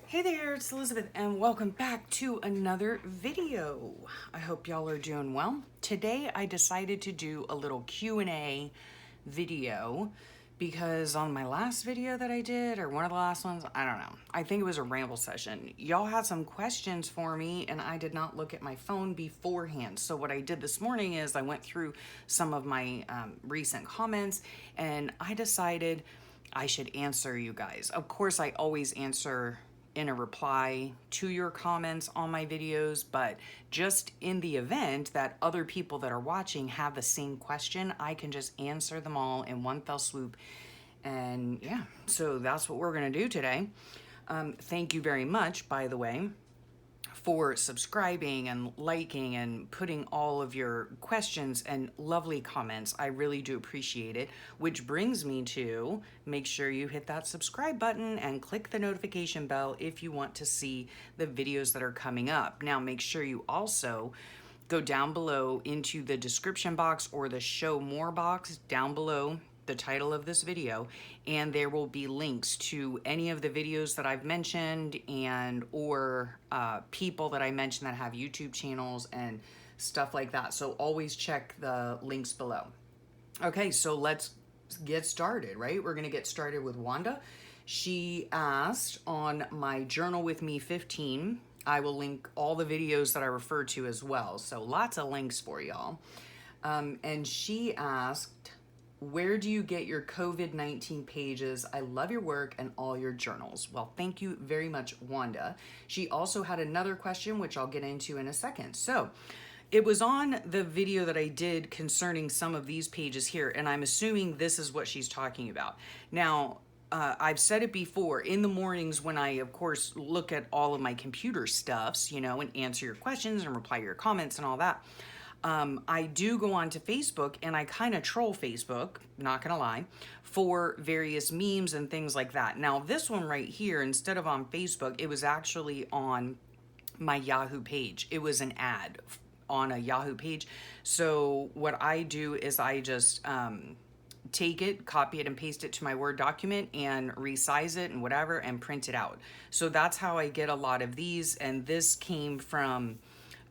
Hey there, it's Elizabeth and welcome back to another video. I hope y'all are doing well. Today I decided to do a little Q&A video because on my last video that I did, or one of the last ones, I don't know, I think it was a ramble session. Y'all had some questions for me and I did not look at my phone beforehand. So what I did this morning is I went through some of my recent comments and I decided I should answer you guys. Of course, I always answer in a reply to your comments on my videos, but just in the event that other people that are watching have the same question, I can just answer them all in one fell swoop. And yeah, so that's what we're gonna do today. Thank you very much, by the way, for subscribing and liking and putting all of your questions and lovely comments. I really do appreciate it, which brings me to make sure you hit that subscribe button and click the notification bell if you want to see the videos that are coming up. Now, make sure you also go down below into the description box or the show more box down below the title of this video, and there will be links to any of the videos that I've mentioned and or people that I mentioned that have YouTube channels and stuff like that. So always check the links below. Okay, so let's get started, right? We're gonna get started with Wanda. She asked on my Journal With Me 15, I will link all the videos that I refer to as well. So lots of links for y'all. And she asked, where do you get your COVID-19 pages? I love your work and all your journals. Well, thank you very much, Wanda. She also had another question, which I'll get into in a second. So it was on the video that I did concerning some of these pages here, and I'm assuming this is what she's talking about. Now, I've said it before, in the mornings when I, of course, look at all of my computer stuffs, you know, and answer your questions and reply to your comments and all that, I do go on to Facebook and I kind of troll Facebook, not gonna lie, for various memes and things like that. Now, this one right here, instead of on Facebook, it was actually on my Yahoo page. It was an ad on a Yahoo page. So what I do is I just take it, copy it and paste it to my Word document and resize it and whatever and print it out. So that's how I get a lot of these, and this came from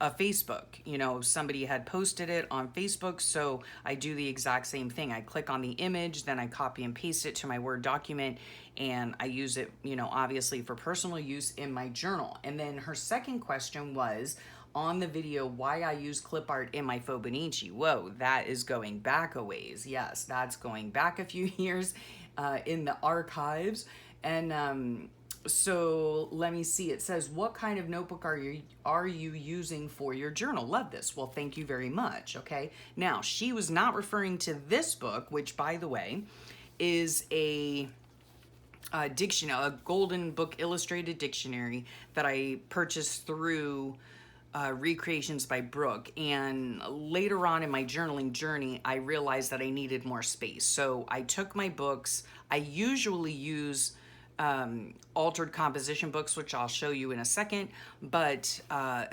Facebook. You know, somebody had posted it on Facebook, so I do the exact same thing. I click on the image, then I copy and paste it to my Word document, and I use it, you know, obviously for personal use in my journal. And then her second question was on the video why I use clip art in my Fauxbonichi. Whoa, that is going back a ways. Yes, that's going back a few years in the archives. And so let me see. It says, what kind of notebook are you using for your journal? Love this. Well, thank you very much. Okay. Now, she was not referring to this book, which, by the way, is a dictionary, a Golden Book Illustrated Dictionary that I purchased through Recreations by Brooke. And later on in my journaling journey, I realized that I needed more space. So I took my books. I usually use altered composition books, which I'll show you in a second, but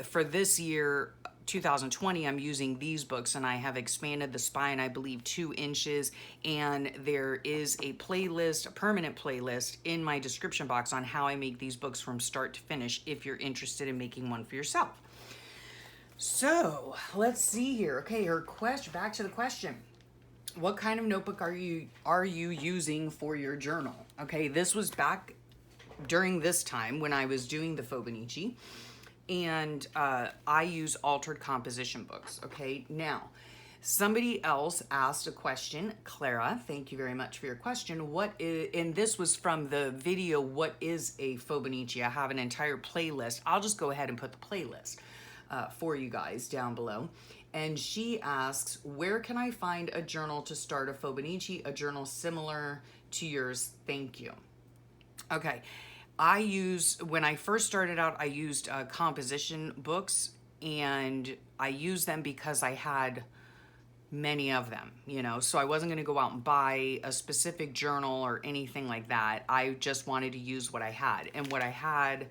for this year 2020 I'm using these books, and I have expanded the spine, I believe 2 inches, and there is a playlist, a permanent playlist in my description box on how I make these books from start to finish if you're interested in making one for yourself. So let's see here. Okay, her question, back to the question. What kind of notebook are you using for your journal? Okay, this was back during this time when I was doing the Fauxbonichi, and I use altered composition books. Okay, now somebody else asked a question. Clara, thank you very much for your question. And this was from the video, what is a Fauxbonichi? I have an entire playlist. I'll just go ahead and put the playlist for you guys down below. And she asks, where can I find a journal to start a Fauxbonichi, a journal similar to yours? Thank you. Okay, when I first started out, I used composition books, and I used them because I had many of them, you know, so I wasn't going to go out and buy a specific journal or anything like that. I just wanted to use what I had, and what I had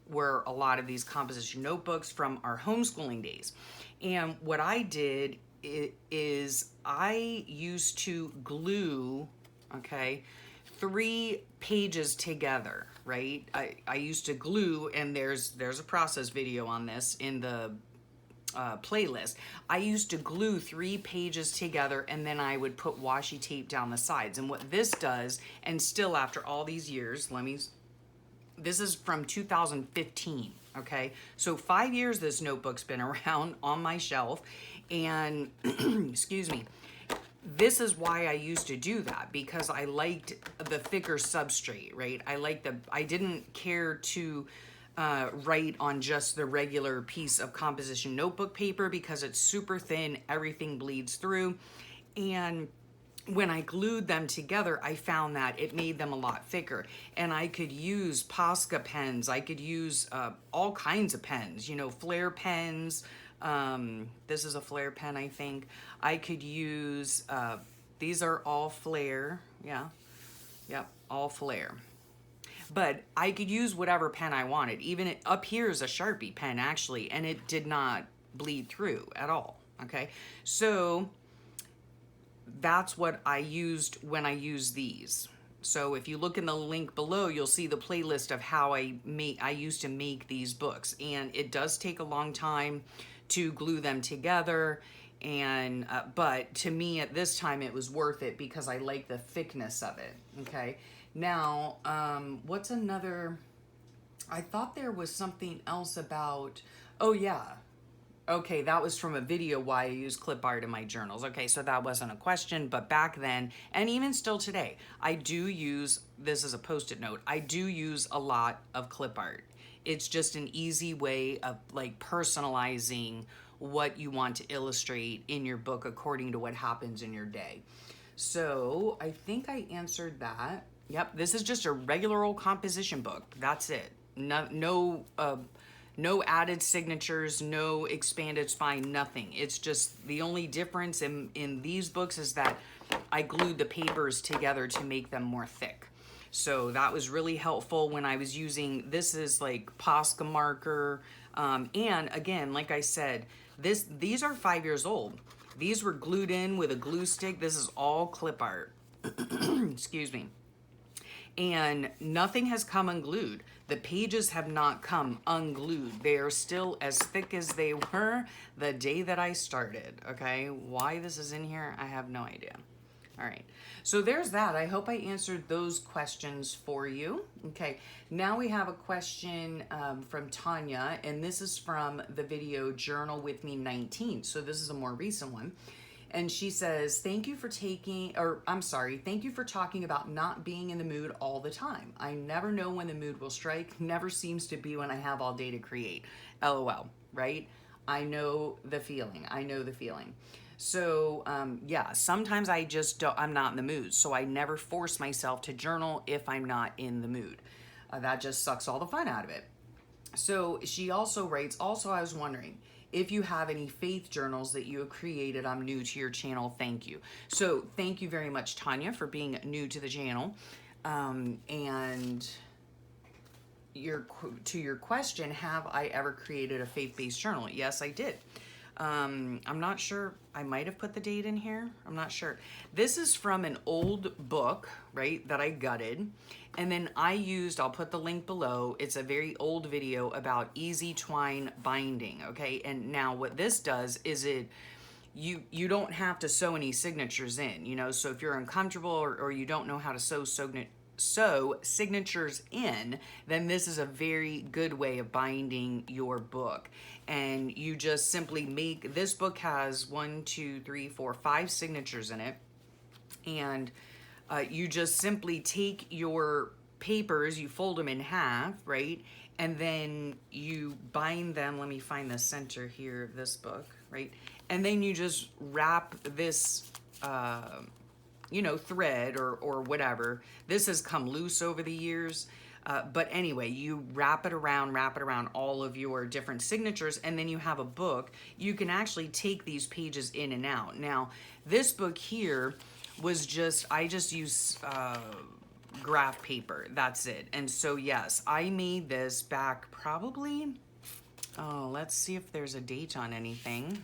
were a lot of these composition notebooks from our homeschooling days. And what I did is I used to glue, okay, 3 pages together, right? I used to glue, and there's a process video on this in the playlist. I used to glue 3 pages together, and then I would put washi tape down the sides. And what this does, and still after all these years, this is from 2015, okay? So 5 years this notebook's been around on my shelf, and excuse me, this is why I used to do that, because I liked the thicker substrate, right? I didn't care to write on just the regular piece of composition notebook paper because it's super thin, everything bleeds through. And when I glued them together, I found that it made them a lot thicker. And I could use Posca pens, I could use all kinds of pens, you know, Flair pens. This is a Flair pen, I think. I could use, these are all Flair, yeah, yep, all Flair. But I could use whatever pen I wanted. Even up here is a Sharpie pen, actually, and it did not bleed through at all, okay? So that's what I used when I used these. So if you look in the link below, you'll see the playlist of how I used to make these books. And it does take a long time to glue them together. And but to me at this time, it was worth it because I like the thickness of it, okay? Now, what's another, I thought there was something else about, oh yeah. Okay, that was from a video why I use clip art in my journals. Okay, so that wasn't a question, but back then, and even still today, I do use, this is a post-it note, I do use a lot of clip art. It's just an easy way of like personalizing what you want to illustrate in your book according to what happens in your day. So I think I answered that. Yep, this is just a regular old composition book. That's it. No added signatures, no expanded spine, nothing. It's just the only difference in these books is that I glued the papers together to make them more thick. So that was really helpful when I was using, this is like Posca marker. And again, like I said, these are 5 years old. These were glued in with a glue stick. This is all clip art. Excuse me. And nothing has come unglued. The pages have not come unglued. They are still as thick as they were the day that I started, okay? Why this is in here, I have no idea. All right, so there's that. I hope I answered those questions for you. Okay, now we have a question from Tanya, and this is from the video Journal With Me 19. So this is a more recent one. And she says, thank you for talking about not being in the mood all the time. I never know when the mood will strike. Never seems to be when I have all day to create. LOL, right? I know the feeling. So, yeah, sometimes I'm not in the mood. So I never force myself to journal if I'm not in the mood. That just sucks all the fun out of it. So she also writes, also, I was wondering, if you have any faith journals that you have created. I'm new to your channel. Thank you. So thank you very much, Tanya, for being new to the channel. And to your question, have I ever created a faith-based journal? Yes, I did. I'm not sure. I might have put the date in here. I'm not sure. This is from an old book, right, that I gutted. And then I'll put the link below. It's a very old video about easy twine binding, okay? And now what this does is you don't have to sew any signatures in, you know? So if you're uncomfortable or you don't know how to sew signatures in, then this is a very good way of binding your book. And you just simply this book has 5 signatures in it. And you just simply take your papers, you fold them in half, right? And then you bind them. Let me find the center here of this book, right? And then you just wrap this, thread or whatever. This has come loose over the years. But anyway, you wrap it around all of your different signatures, and then you have a book. You can actually take these pages in and out. Now, this book here was I just use graph paper. That's it. And so, yes, I made this back probably, let's see if there's a date on anything.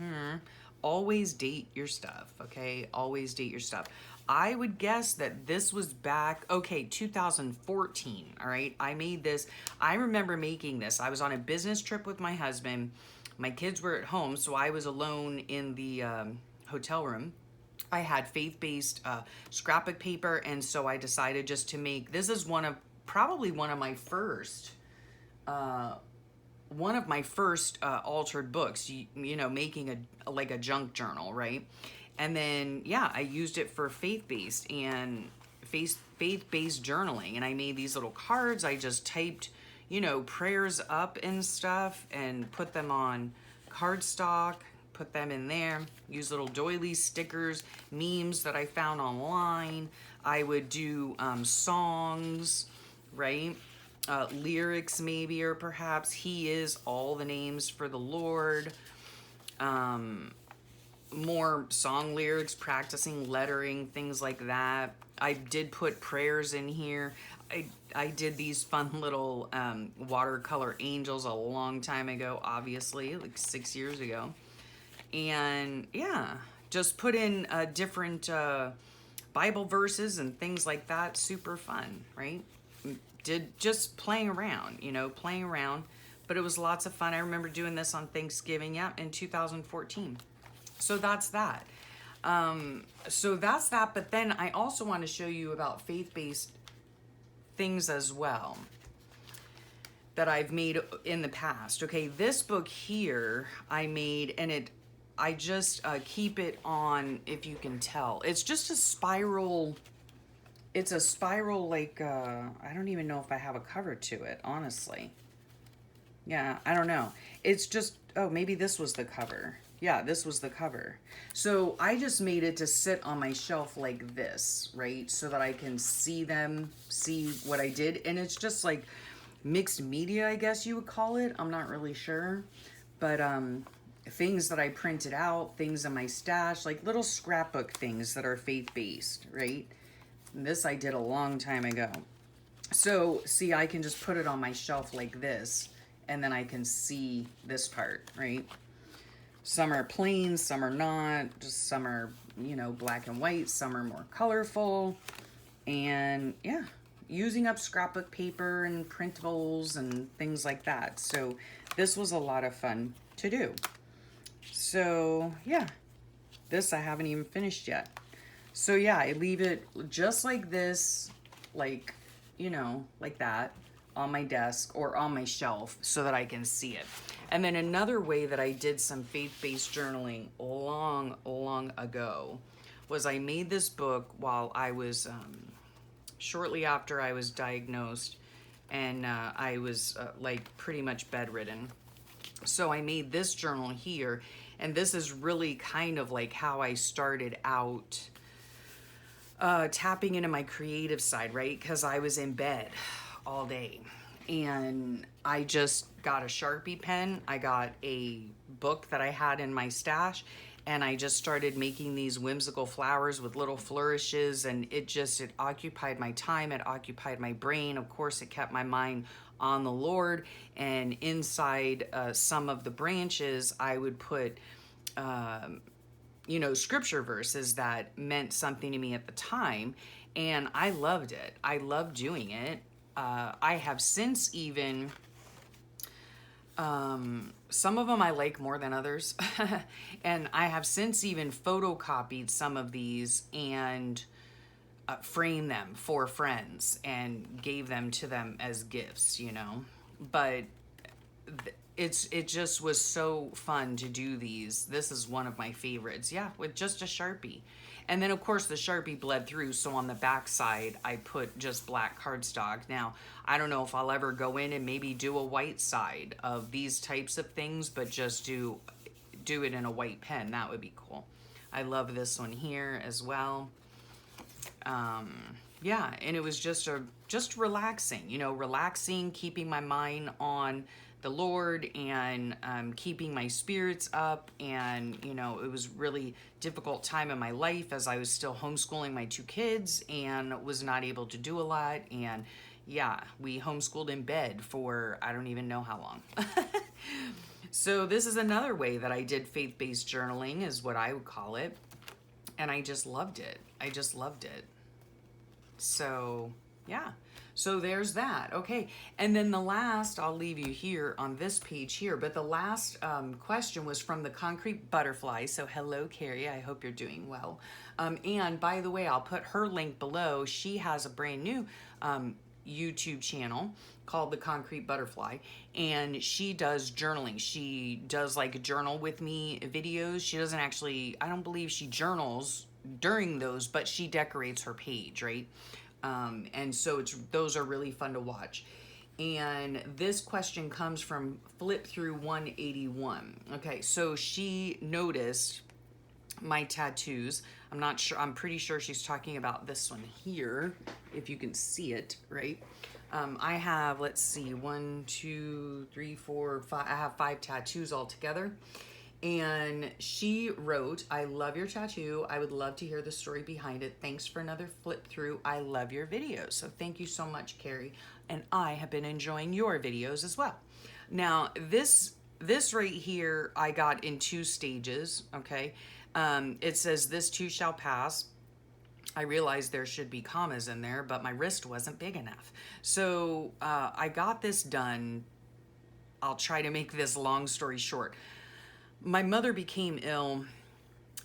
Always date your stuff, okay? Always date your stuff. I would guess that this was back, okay, 2014, all right? I made this, I remember making this. I was on a business trip with my husband. My kids were at home, so I was alone in the hotel room. I had faith-based scrapbook paper, and so I decided just to make, this is probably one of my first altered books, you know, making like a junk journal, right? And then, yeah, I used it for faith-based journaling. And I made these little cards. I just typed, you know, prayers up and stuff and put them on cardstock, put them in there, use little doily stickers, memes that I found online. I would do songs, right? Lyrics maybe, or perhaps He is all the names for the Lord. More song lyrics, practicing lettering, things like that. I did put prayers in here. I did these fun little watercolor angels a long time ago, obviously, like 6 years ago. And yeah, just put in different Bible verses and things like that. Super fun, right? Did just playing around, you know, playing around. But it was lots of fun. I remember doing this on Thanksgiving, yeah, in 2014. So that's that. But then I also want to show you about faith-based things as well that I've made in the past. Okay, this book here I made, and I just keep it on, if you can tell. It's just a spiral. It's a spiral, like, I don't even know if I have a cover to it, honestly. Yeah, I don't know. It's just, oh, maybe this was the cover. Yeah, this was the cover. So I just made it to sit on my shelf like this, right? So that I can see what I did. And it's just like mixed media, I guess you would call it. I'm not really sure. But things that I printed out, things in my stash, like little scrapbook things that are faith-based, right? And this I did a long time ago. So, see, I can just put it on my shelf like this, and then I can see this part, right? Some are plain, some are not, just some are, you know, black and white, some are more colorful. And yeah, using up scrapbook paper and printables and things like that. So this was a lot of fun to do. So yeah, this I haven't even finished yet. So yeah, I leave it just like this, like, you know, like that, on my desk or on my shelf so that I can see it. And then another way that I did some faith-based journaling long ago was I made this book while I was, shortly after I was diagnosed, and I was like pretty much bedridden. So I made this journal here, and this is really kind of like how I started out tapping into my creative side, right? Because I was in bed all day. And I just got a Sharpie pen. I got a book that I had in my stash, and I just started making these whimsical flowers with little flourishes, and it occupied my time, it occupied my brain. Of course, it kept my mind on the Lord, and inside some of the branches, I would put you know, scripture verses that meant something to me at the time, and I loved it. I loved doing it. I have since even, some of them I like more than others, and I have since even photocopied some of these and framed them for friends and gave them to them as gifts, you know. But it just was so fun to do these. This is one of my favorites. Yeah, with just a Sharpie. And then, of course, the Sharpie bled through, so on the back side, I put just black cardstock. Now, I don't know if I'll ever go in and maybe do a white side of these types of things, but just do it in a white pen. That would be cool. I love this one here as well. Yeah, and it was just relaxing, you know, relaxing, keeping my mind on the Lord, and keeping my spirits up. And, you know, it was really difficult time in my life as I was still homeschooling my 2 kids and was not able to do a lot. And yeah, we homeschooled in bed for I don't even know how long. So this is another way that I did faith-based journaling, is what I would call it. and I just loved it. I just loved it. So yeah, so there's that. Okay, and then the last, I'll leave you here on this page here, but the last question was from the Concrete Butterfly. So hello, Carrie, I hope you're doing well. And by the way, I'll put her link below. She has a brand new YouTube channel called the Concrete Butterfly, and she does journaling. She does like journal with me videos. She doesn't actually, I don't believe she journals during those, but she decorates her page, right? And so those are really fun to watch. And this question comes from Flip Through 181. Okay, so she noticed my tattoos. I'm not sure, I'm pretty sure she's talking about this one here, if you can see it, right? I have, let's see, 1, 2, 3, 4, 5, I have 5 tattoos altogether. And she wrote, I love your tattoo. I would love to hear the story behind it. Thanks for another flip through. I love your videos. So thank you so much, Carrie. And I have been enjoying your videos as well. Now, this right here, I got in 2 stages, okay? It says, this too shall pass. I realized there should be commas in there, but my wrist wasn't big enough. So I got this done. I'll try to make this long story short. My mother became ill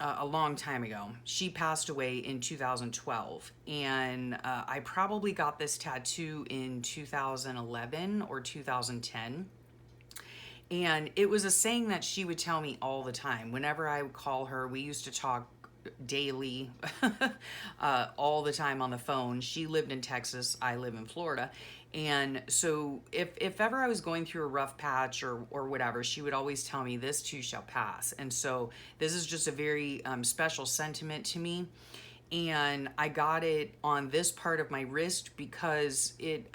a long time ago. She passed away in 2012, and I probably got this tattoo in 2011 or 2010. And it was a saying that she would tell me all the time. Whenever I would call her, we used to talk daily, all the time on the phone. She lived in Texas, I live in Florida. And so if ever I was going through a rough patch or whatever, she would always tell me, this too shall pass. And so this is just a very special sentiment to me. And I got it on this part of my wrist because it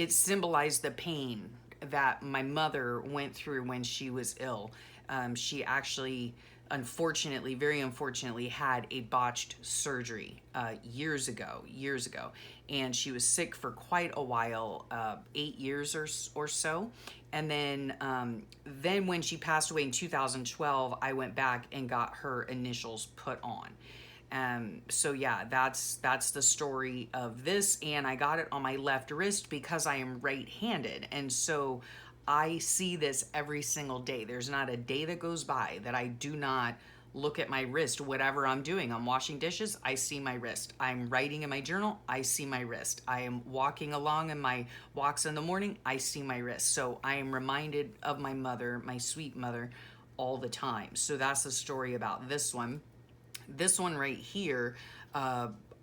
symbolized the pain that my mother went through when she was ill. She actually, unfortunately, very unfortunately, had a botched surgery years ago, and she was sick for quite a while, 8 years or so. And then when she passed away in 2012, I went back and got her initials put on. So yeah, that's the story of this. And I got it on my left wrist because I am right-handed. And so I see this every single day. There's not a day that goes by that I do not look at my wrist. Whatever I'm doing, I'm washing dishes, I see my wrist. I'm writing in my journal, I see my wrist. I am walking along in my walks in the morning, I see my wrist. So I am reminded of my mother, my sweet mother, all the time. So that's the story about this one. This one right here,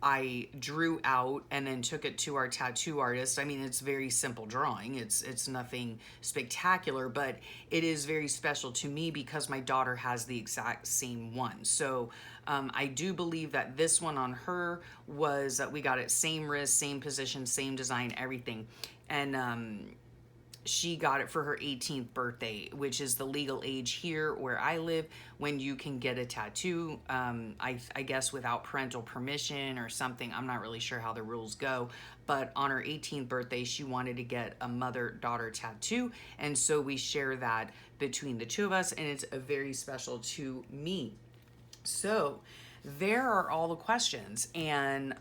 I drew out and then took it to our tattoo artist. I mean, it's very simple drawing. It's nothing spectacular, but it is very special to me because my daughter has the exact same one. So I do believe that this one on her was, we got it same wrist, same position, same design, everything. And she got it for her 18th birthday, which is the legal age here where I live when you can get a tattoo, I guess without parental permission or something. I'm not really sure how the rules go, but on her 18th birthday, she wanted to get a mother-daughter tattoo, and so we share that between the two of us, and it's very special to me. So there are all the questions, and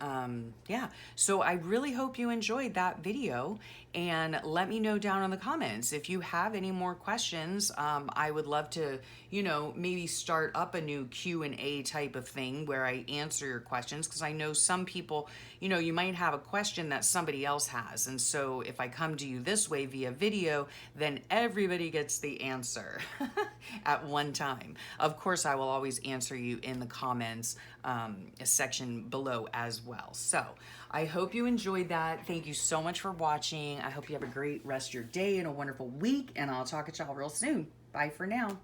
yeah, so I really hope you enjoyed that video, and let me know down in the comments if you have any more questions. I would love to, you know, maybe start up a new Q&A type of thing where I answer your questions, because I know some people, you know, you might have a question that somebody else has, and so if I come to you this way via video, then everybody gets the answer at one time. Of course, I will always answer you in the comments section below as well. So I hope you enjoyed that. Thank you so much for watching. I hope you have a great rest of your day and a wonderful week, and I'll talk to y'all real soon. Bye for now.